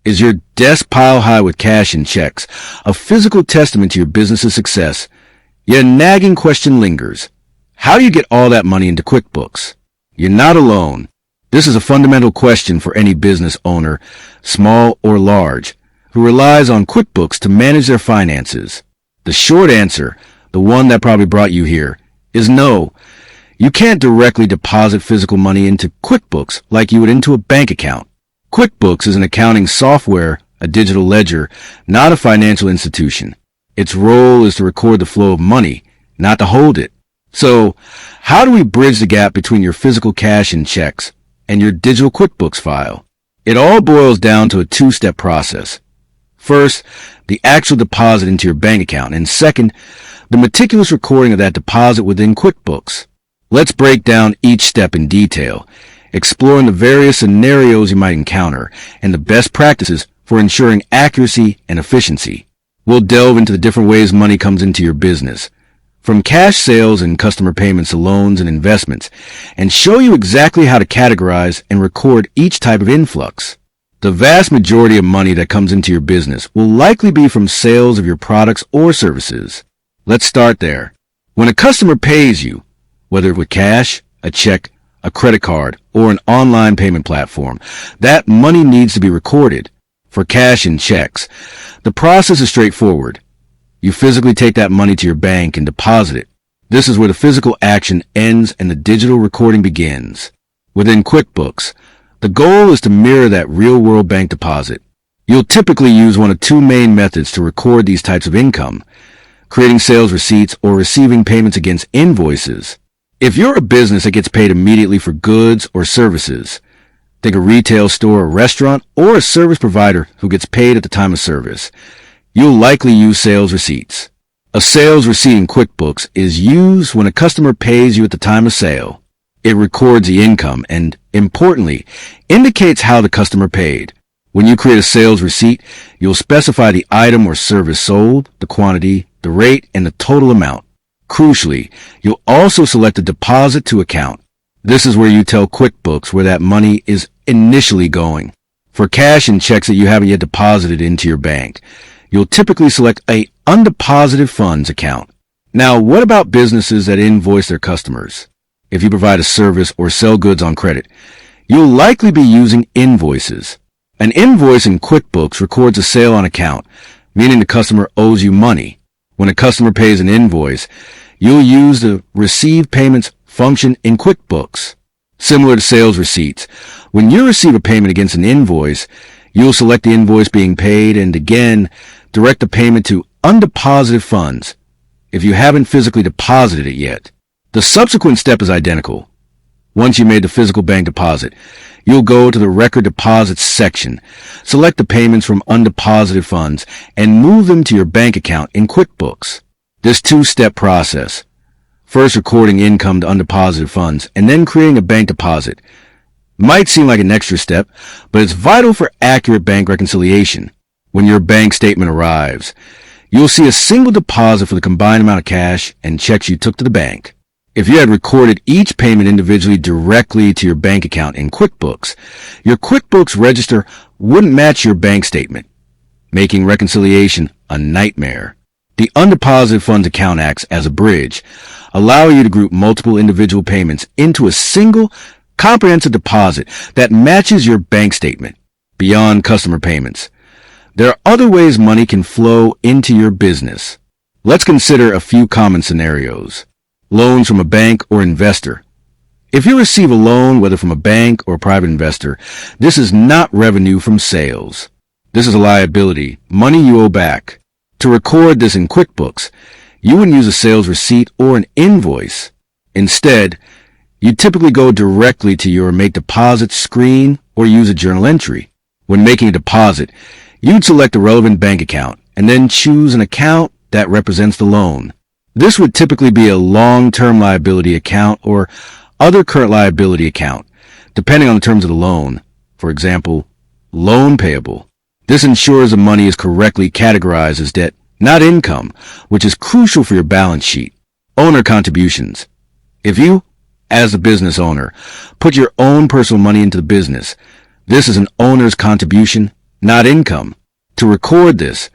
Is your desk pile high with cash and checks, a physical testament to your business's success? Yet a nagging question lingers. How do you get all that money into QuickBooks? You're not alone. This is a fundamental question for any business owner, small or large, who relies on QuickBooks to manage their finances. The short answer, the one that probably brought you here, is no. You can't directly deposit physical money into QuickBooks like you would into a bank account. QuickBooks is an accounting software, a digital ledger, not a financial institution. Its role is to record the flow of money, not to hold it. So, how do we bridge the gap between your physical cash and checks and your digital QuickBooks file? It all boils down to a two-step process. First, the actual deposit into your bank account, and second, the meticulous recording of that deposit within QuickBooks. Let's break down each step in detail, exploring the various scenarios you might encounter and the best practices for ensuring accuracy and efficiency. We'll delve into the different ways money comes into your business, from cash sales and customer payments to loans and investments, and show you exactly how to categorize and record each type of influx. The vast majority of money that comes into your business will likely be from sales of your products or services. Let's start there. When a customer pays you, whether with cash, a check, a credit card, or an online payment platform, that money needs to be recorded. For cash and checks, the process is straightforward. You physically take that money to your bank and deposit it. This is where the physical action ends and the digital recording begins. Within QuickBooks, the goal is to mirror that real-world bank deposit. You'll typically use one of two main methods to record these types of income: creating sales receipts or receiving payments against invoices. If you're a business that gets paid immediately for goods or services, think a retail store or restaurant, or a service provider who gets paid at the time of service, you'll likely use sales receipts. A sales receipt in QuickBooks is used when a customer pays you at the time of sale. It records the income and, importantly, indicates how the customer paid. When you create a sales receipt, you'll specify the item or service sold, the quantity, the rate, and the total amount. Crucially, you'll also select a deposit to account. This is where you tell QuickBooks where that money is initially going. For cash and checks that you haven't yet deposited into your bank, you'll typically select a undeposited funds account. Now, what about businesses that invoice their customers? If you provide a service or sell goods on credit, you'll likely be using invoices. An invoice in QuickBooks records a sale on account, meaning the customer owes you money. When a customer pays an invoice, you'll use the Receive Payments function in QuickBooks. Similar to sales receipts, when you receive a payment against an invoice, you'll select the invoice being paid and again, direct the payment to undeposited funds if you haven't physically deposited it yet. The subsequent step is identical. Once you made the physical bank deposit, you'll go to the Record Deposits section, select the payments from undeposited funds, and move them to your bank account in QuickBooks. This two-step process, first recording income to undeposited funds and then creating a bank deposit, might seem like an extra step, but it's vital for accurate bank reconciliation. When your bank statement arrives, you'll see a single deposit for the combined amount of cash and checks you took to the bank. If you had recorded each payment individually directly to your bank account in QuickBooks, your QuickBooks register wouldn't match your bank statement, making reconciliation a nightmare. The undeposited funds account acts as a bridge, allowing you to group multiple individual payments into a single comprehensive deposit that matches your bank statement. Beyond customer payments, there are other ways money can flow into your business. Let's consider a few common scenarios. Loans from a bank or investor. If you receive a loan, whether from a bank or a private investor, this is not revenue from sales. This is a liability, money you owe back. To record this in QuickBooks, you wouldn't use a sales receipt or an invoice. Instead, you typically go directly to your Make Deposit screen or use a journal entry. When making a deposit, you'd select a relevant bank account and then choose an account that represents the loan. This would typically be a long-term liability account or other current liability account, depending on the terms of the loan. For example, loan payable. This ensures the money is correctly categorized as debt, not income, which is crucial for your balance sheet. Owner contributions. If you, as a business owner, put your own personal money into the business, this is an owner's contribution, not income. To record this,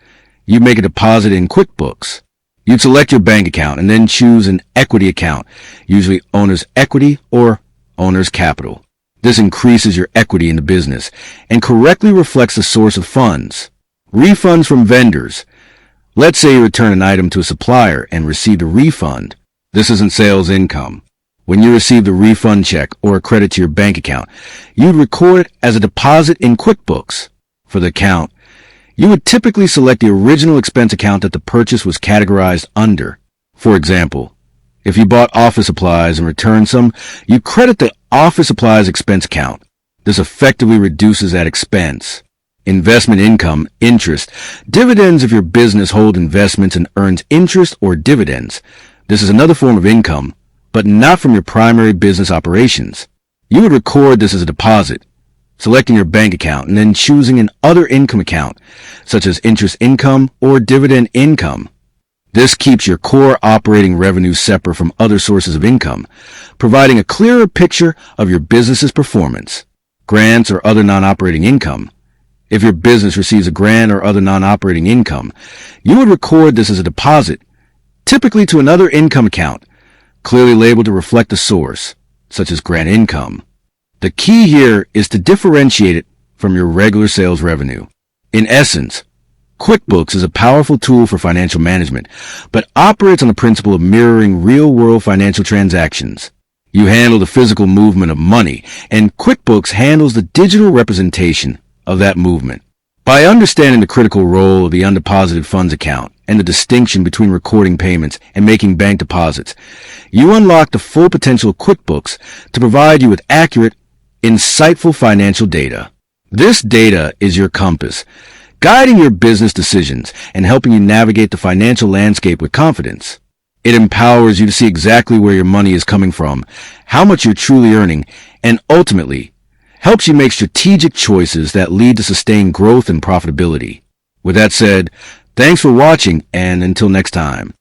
you make a deposit in QuickBooks. You'd select your bank account and then choose an equity account, usually owner's equity or owner's capital. This increases your equity in the business and correctly reflects the source of funds. Refunds from vendors. Let's say you return an item to a supplier and receive a refund. This isn't sales income. When you receive the refund check or a credit to your bank account, you'd record it as a deposit in QuickBooks. For the account, you would typically select the original expense account that the purchase was categorized under. For example, if you bought office supplies and returned some, you credit the office supplies expense account. This effectively reduces that expense. Investment income, interest, dividends if your business holds investments and earns interest or dividends. This is another form of income, but not from your primary business operations. You would record this as a deposit, selecting your bank account and then choosing an other income account, such as interest income or dividend income. This keeps your core operating revenue separate from other sources of income, providing a clearer picture of your business's performance. Grants or other non-operating income. If your business receives a grant or other non-operating income, you would record this as a deposit, typically to another income account, clearly labeled to reflect the source, such as grant income. The key here is to differentiate it from your regular sales revenue. In essence, QuickBooks is a powerful tool for financial management, but operates on the principle of mirroring real-world financial transactions. You handle the physical movement of money, and QuickBooks handles the digital representation of that movement. By understanding the critical role of the undeposited funds account and the distinction between recording payments and making bank deposits, you unlock the full potential of QuickBooks to provide you with accurate, insightful financial data. This data is your compass, guiding your business decisions and helping you navigate the financial landscape with confidence. It empowers you to see exactly where your money is coming from, how much you're truly earning, and ultimately helps you make strategic choices that lead to sustained growth and profitability. With that said, thanks for watching, and until next time.